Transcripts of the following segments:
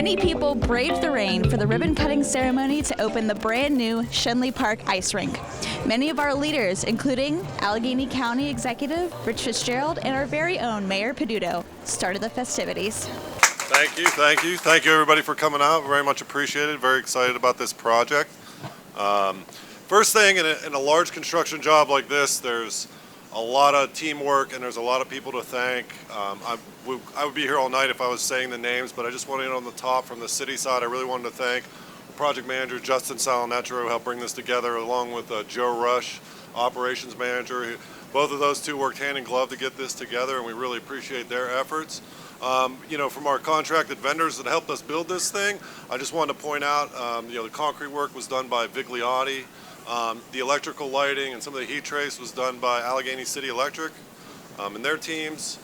Many people braved the rain for the ribbon-cutting ceremony to open the brand-new Schenley Park ice rink. Many of our leaders, including Allegheny County Executive Rich FITZGERALD and our very own Mayor Peduto, started the festivities. Thank you, thank you. Thank you, everybody, for coming out. Very much appreciated. Very excited about this project. First thing, in a large construction job like this, there's a lot of teamwork and there's a lot of people to thank. I would be here all night if I was saying the names, but I just want to get on the top from the city side. I really wanted to thank project manager Justin Salinetro, who helped bring this together, along with Joe Rush, operations manager. Both of those two worked hand in glove to get this together, and we really appreciate their efforts. From our contracted vendors that helped us build this thing, I just wanted to point out, the concrete work was done by Vigliotti. The electrical lighting and some of the heat trace was done by Allegheny City Electric and their teams.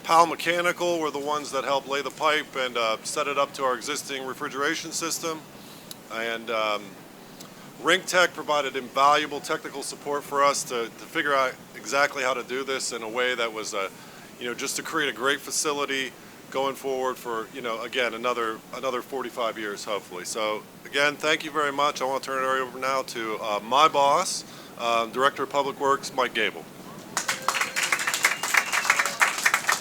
Powell Mechanical were the ones that helped lay the pipe and set it up to our existing refrigeration system. And Rink Tech provided invaluable technical support for us to figure out exactly how to do this in a way that was, just to create a great facility going forward for, again, another 45 years, hopefully. So, again, thank you very much. I want to turn it over now to my boss, Director of Public Works, Mike Gable.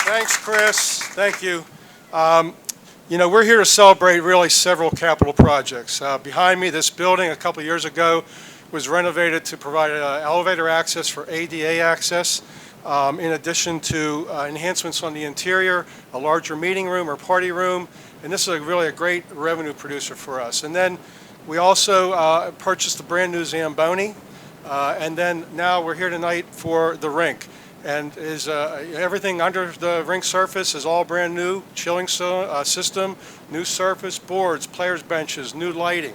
Thanks, Chris. Thank you. We're here to celebrate really several capital projects. Behind me, this building a couple years ago was renovated to provide elevator access for ADA access. In addition to enhancements on the interior, a larger meeting room or party room, and this is really a great revenue producer for us. And then we also purchased a brand new Zamboni, and then now we're here tonight for the rink. And everything under the rink surface is all brand new, chilling system, new surface, boards, players' benches, new lighting,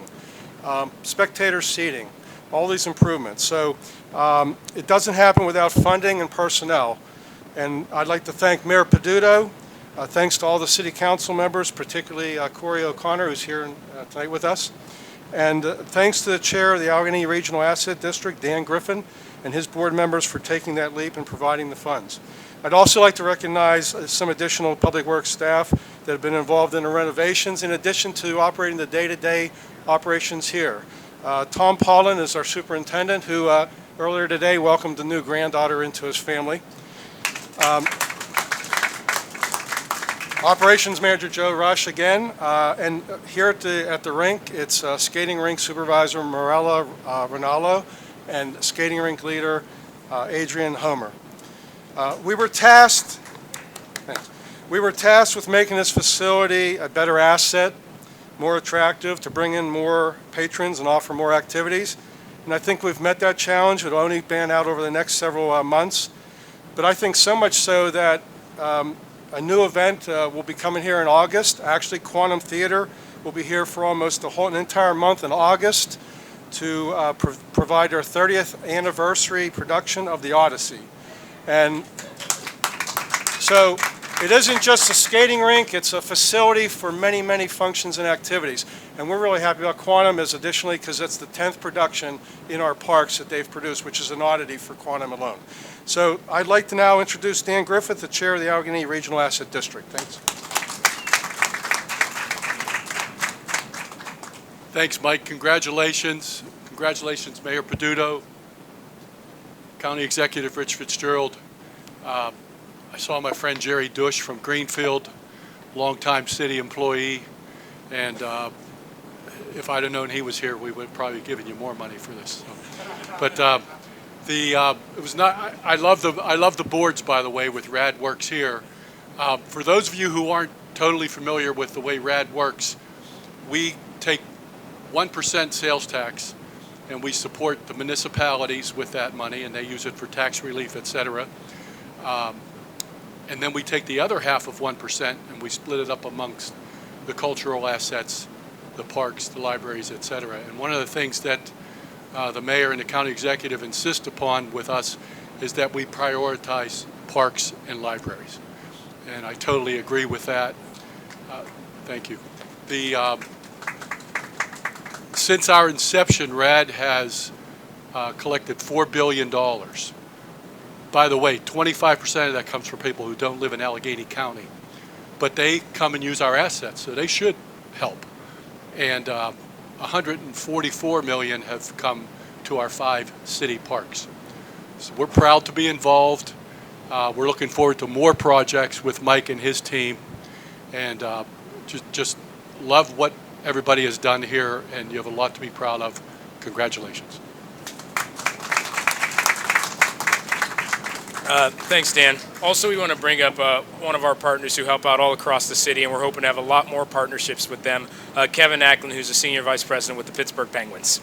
spectator seating, all these improvements. So it doesn't happen without funding and personnel. And I'd like to thank Mayor Peduto. Thanks to all the city council members, particularly Corey O'Connor, who's here tonight with us. And thanks to the chair of the Allegheny Regional Asset District, Dan Griffin, and his board members for taking that leap and providing the funds. I'd also like to recognize some additional public works staff that have been involved in the renovations, in addition to operating the day-to-day operations here. Tom Paulin is our superintendent, who earlier today welcomed a new granddaughter into his family. Operations manager Joe Rush again, and here at the rink, it's skating rink supervisor Morella Ronaldo and skating rink leader Adrian Homer. We were tasked with making this facility a better asset, more attractive, to bring in more patrons and offer more activities. And I think we've met that challenge. It'll only pan out over the next several months. But I think so much so that a new event will be coming here in August. Actually, Quantum Theater will be here for almost an entire month in August to provide our 30th anniversary production of The Odyssey. And so it isn't just a skating rink, it's a facility for many, many functions and activities. And we're really happy about Quantum, as additionally because it's the 10th production in our parks that they've produced, which is an oddity for Quantum alone. So I'd like to now introduce Dan Griffith, the chair of the Allegheny Regional Asset District. Thanks. Thanks, Mike. Congratulations. Congratulations, Mayor Peduto, County Executive Rich FITZGERALD. I saw my friend Jerry Dush from Greenfield, longtime city employee, and if I'd have known he was here, we would have probably given you more money for this. So. But it was not. I love the boards, by the way, with RAD works here. For those of you who aren't totally familiar with the way RAD works, we take 1% sales tax, and we support the municipalities with that money, and they use it for tax relief, etc. And then we take the other half of 1% and we split it up amongst the cultural assets, the parks, the libraries, etc. And one of the things that the mayor and the county executive insist upon with us is that we prioritize parks and libraries. And I totally agree with that. Thank you. Since our inception, RAD has collected $4 billion. By the way, 25% of that comes from people who don't live in Allegheny County. but they come and use our assets, so they should help. And 144 million have come to our 5 city parks. So we're proud to be involved. We're looking forward to more projects with Mike and his team, and just love what everybody has done here, and you have a lot to be proud of. Congratulations. Thanks, Dan. Also, we want to bring up one of our partners who help out all across the city, and we're hoping to have a lot more partnerships with them. Kevin ACKLIN, who's a Senior Vice President with the Pittsburgh Penguins.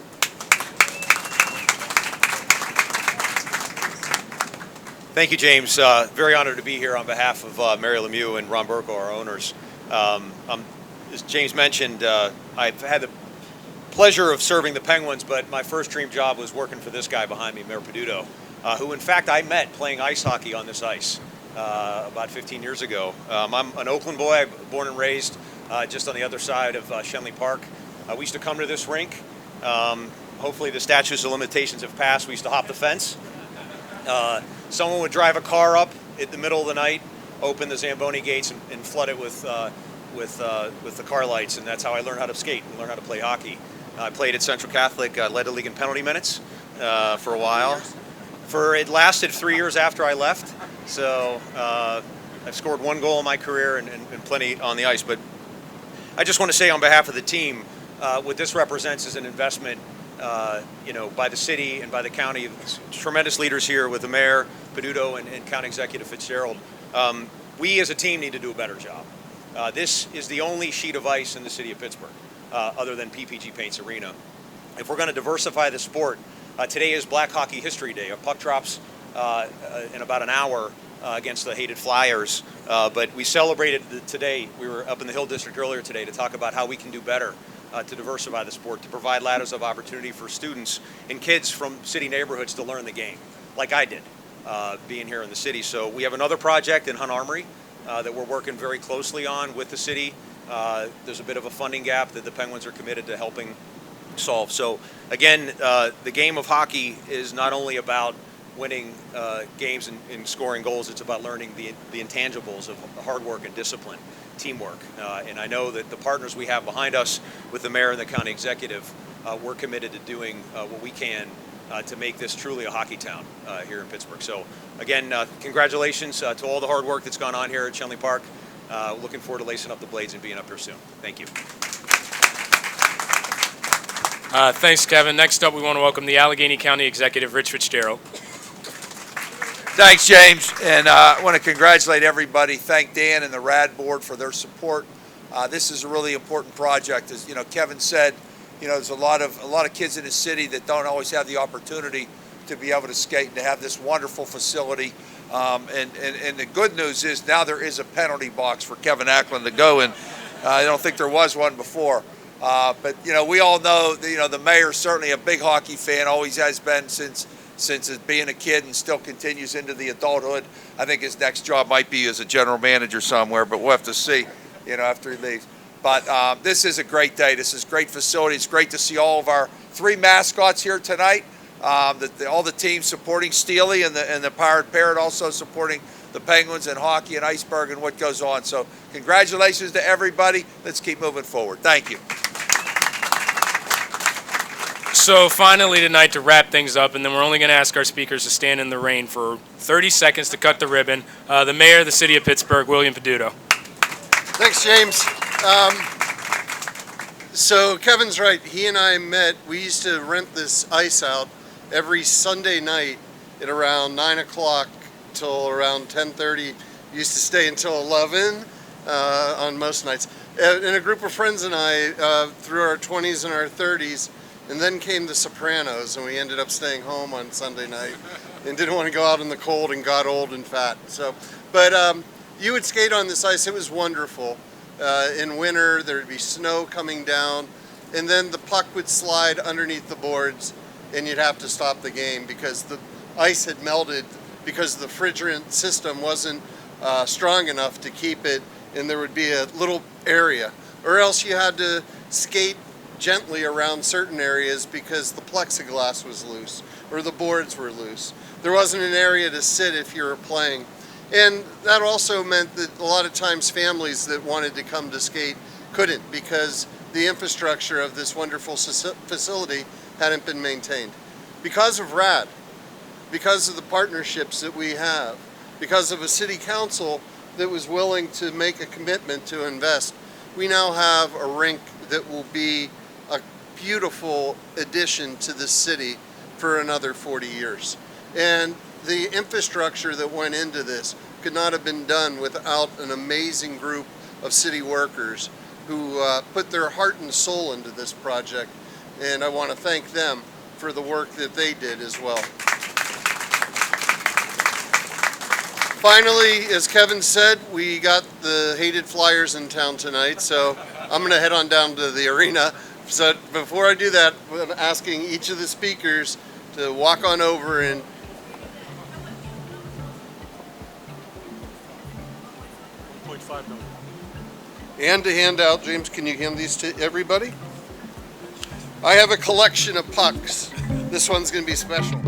Thank you, James. Very honored to be here on behalf of Mary Lemieux and Ron Burko, our owners. As James mentioned, I've had the pleasure of serving the Penguins, but my first dream job was working for this guy behind me, Mayor Peduto, who in fact I met playing ice hockey on this ice about 15 years ago. I'm an Oakland boy, born and raised just on the other side of Schenley Park. We used to come to this rink. Hopefully the statutes of limitations have passed. We used to hop the fence. Someone would drive a car up in the middle of the night, open the Zamboni gates, and flood it with the car lights, and that's how I learned how to skate and learn how to play hockey. I played at Central Catholic, led the league in penalty minutes for a while. It lasted 3 years after I left, so I've scored 1 goal in my career and plenty on the ice. But I just want to say on behalf of the team, what this represents is an investment by the city and by the county. Tremendous leaders here with the mayor, Peduto, and County Executive FITZGERALD. We as a team need to do a better job. This is the only sheet of ice in the city of Pittsburgh, other than PPG Paints Arena. If we're going to diversify the sport, today is Black Hockey History Day. A puck drops in about an hour against the hated Flyers. But we celebrated today. We were up in the Hill District earlier today to talk about how we can do better to diversify the sport, to provide ladders of opportunity for students and kids from city neighborhoods to learn the game, like I did, being here in the city. So we have another project in Hunt Armory that we're working very closely on with the city. There's a bit of a funding gap that the Penguins are committed to helping solve. So again, the game of hockey is not only about winning games and scoring goals, it's about learning the intangibles of hard work and discipline, teamwork. And I know that the partners we have behind us with the mayor and the county executive, we're committed to doing what we can to make this truly a hockey town here in Pittsburgh. So again, congratulations to all the hard work that's gone on here at Schenley Park. Looking forward to lacing up the blades and being up here soon. Thank you. Thanks, Kevin. Next up, we want to welcome the Allegheny County Executive, Rich FITZGERALD. Thanks, James, and I want to congratulate everybody. Thank Dan and the RAD board for their support. This is a really important project. As Kevin said, there's a lot of kids in the city that don't always have the opportunity to be able to skate and to have this wonderful facility. And the good news is now there is a penalty box for Kevin ACKLIN to go in. I don't think there was one before. But we all know the mayor's certainly a big hockey fan, always has been since being a kid, and still continues into the adulthood. I think his next job might be as a general manager somewhere, but we'll have to see, after he leaves. But this is a great day. This is a great facility. It's great to see all of our 3 mascots here tonight. All the teams supporting Steely and the Pirate Parrot, also supporting the Penguins and hockey and Iceberg and what goes on. So congratulations to everybody. Let's keep moving forward. Thank you. So finally tonight, to wrap things up, and then we're only going to ask our speakers to stand in the rain for 30 seconds to cut the ribbon. The mayor of the city of Pittsburgh, William Peduto. Thanks, James. So Kevin's right. He and I met. We used to rent this ice out every Sunday night at around 9 o'clock till around 10:30. Used to stay until 11 on most nights. And a group of friends and I, through our 20s and our 30s, and then came The Sopranos, and we ended up staying home on Sunday night and didn't want to go out in the cold and got old and fat. So, but you would skate on this ice. It was wonderful. In winter, there would be snow coming down, and then the puck would slide underneath the boards, and you'd have to stop the game because the ice had melted because the refrigerant system wasn't strong enough to keep it, and there would be a little area. Or else you had to skate gently around certain areas because the plexiglass was loose or the boards were loose. There wasn't an area to sit if you were playing. And that also meant that a lot of times families that wanted to come to skate couldn't because the infrastructure of this wonderful facility hadn't been maintained. Because of RAD, because of the partnerships that we have, because of a city council that was willing to make a commitment to invest, we now have a rink that will be a beautiful addition to this city for another 40 years. And the infrastructure that went into this could not have been done without an amazing group of city workers who put their heart and soul into this project. And I want to thank them for the work that they did as well. Finally, as Kevin said, we got the hated Flyers in town tonight, so I'm going to head on down to the arena. So before I do that, I'm asking each of the speakers to walk on over and and to hand out. James, can you hand these to everybody? I have a collection of pucks. This one's going to be special.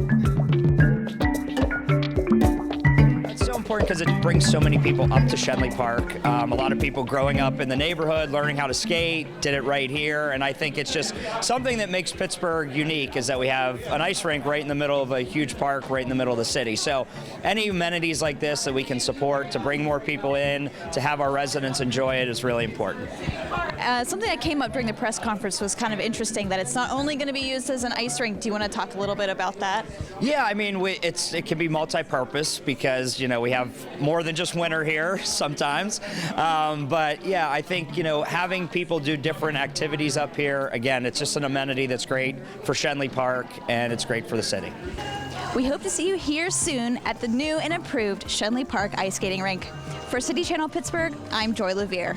Important because it brings so many people up to Schenley Park. A lot of people growing up in the neighborhood, learning how to skate, did it right here, and I think it's just something that makes Pittsburgh unique is that we have an ice rink right in the middle of a huge park right in the middle of the city. So any amenities like this that we can support to bring more people in, to have our residents enjoy it is really important. Something that came up during the press conference was kind of interesting, that it's not only going to be used as an ice rink. Do you want to talk a little bit about that? Yeah, I mean, it can be multi-purpose because, you know, we have more than just winter here sometimes. But yeah, I think, you know, having people do different activities up here, again, it's just an amenity that's great for Schenley Park and it's great for the city. We hope to see you here soon at the new and improved Schenley Park ice skating rink. For City Channel Pittsburgh, I'm Joy LEVIERE.